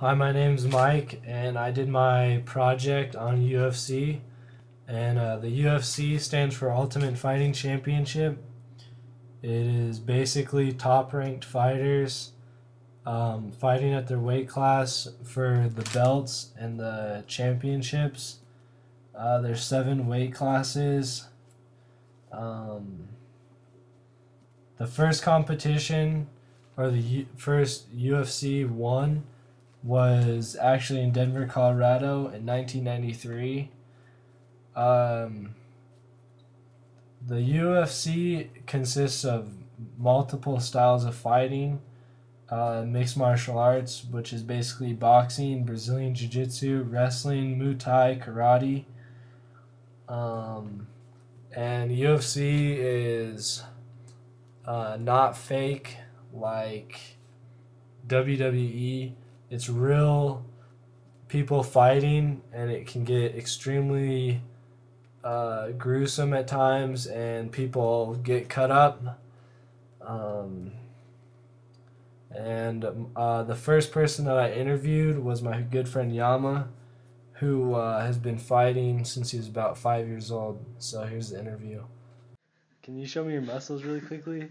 Hi, my name's Mike, and I did my project on UFC. And the UFC stands for Ultimate Fighting Championship. It is basically top ranked fighters fighting at their weight class for the belts and the championships. There's 7 weight classes. Um, the first competition, or the first UFC one, was actually in Denver, Colorado in 1993. Um, the UFC consists of multiple styles of fighting, mixed martial arts, which is basically boxing, Brazilian Jiu Jitsu, wrestling, Muay Thai, karate. Um, and UFC is not fake like WWE. It's real people fighting, and it can get extremely gruesome at times, and people get cut up. Um, and the first person that I interviewed was my good friend Yama, who has been fighting since he was about 5 years old. So here's the interview. Can you show me your muscles really quickly?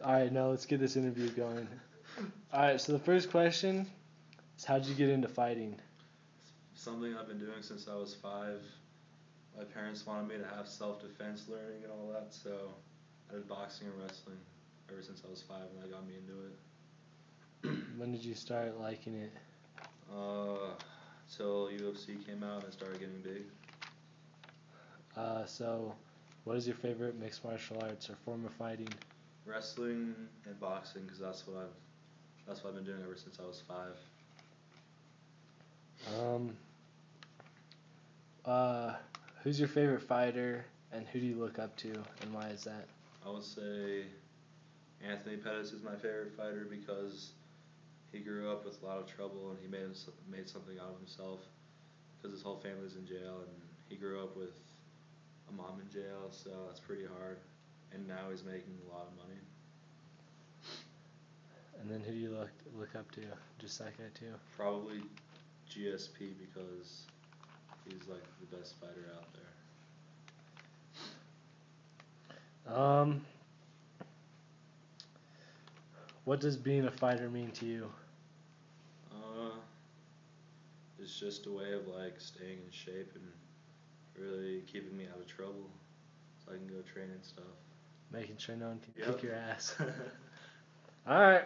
All right, now let's get this interview going. All right, so the first question is, how'd you get into fighting? Something I've been doing since I was 5. My parents wanted me to have self-defense learning and all that, so I did boxing and wrestling ever since I was 5, and that got me into it. When did you start liking it? Till UFC came out and I started getting big. So what is your favorite mixed martial arts or form of fighting? Wrestling and boxing, because that's what I've been doing ever since I was 5. Who's your favorite fighter, and who do you look up to, and why is that? I would say Anthony Pettis is my favorite fighter because he grew up with a lot of trouble and he made something out of himself because his whole family's in jail, and he grew up with a mom in jail, so that's pretty hard. And now he's making a lot of money. And then who do you look up to, just like I too? Probably GSP because he's like the best fighter out there. What does being a fighter mean to you? It's just a way of like staying in shape and really keeping me out of trouble so I can go train and stuff. Making sure no one can kick your ass. All right,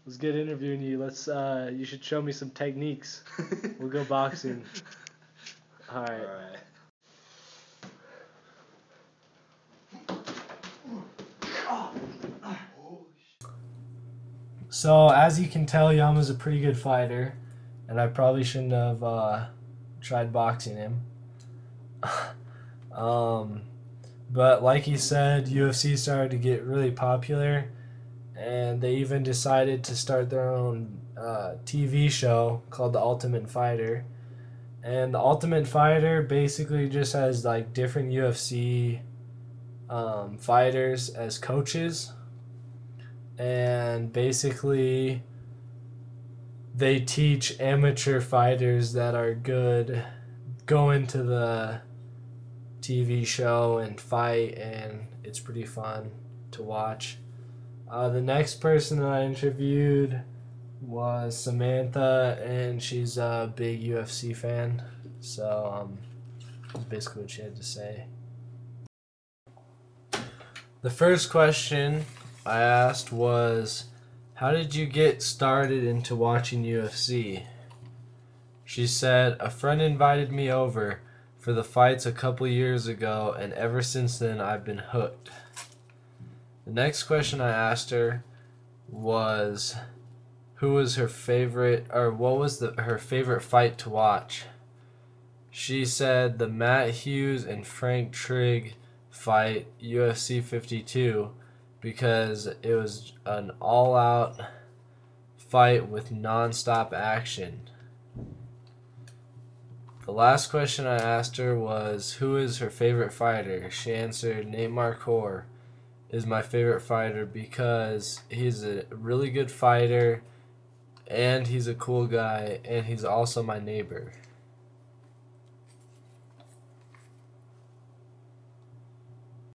let's get interviewing you. You should show me some techniques. We'll go boxing. All right. So as you can tell, Yama's a pretty good fighter, and I probably shouldn't have tried boxing him. But like he said, UFC started to get really popular, and they even decided to start their own TV show called The Ultimate Fighter. And The Ultimate Fighter basically just has like different UFC fighters as coaches, and basically they teach amateur fighters that are good go into the TV show and fight, and it's pretty fun to watch. The next person that I interviewed was Samantha, and she's a big UFC fan, so that's basically what she had to say. The first question I asked was, how did you get started into watching UFC? She said, a friend invited me over for the fights a couple years ago, and ever since then I've been hooked. The next question I asked her was, who was her favorite, or what was her favorite fight to watch? She said the Matt Hughes and Frank Trigg fight, UFC 52, because it was an all-out fight with non-stop action. The last question I asked her was, who is her favorite fighter? She answered, Nate Marquardt is my favorite fighter because he's a really good fighter and he's a cool guy, and he's also my neighbor.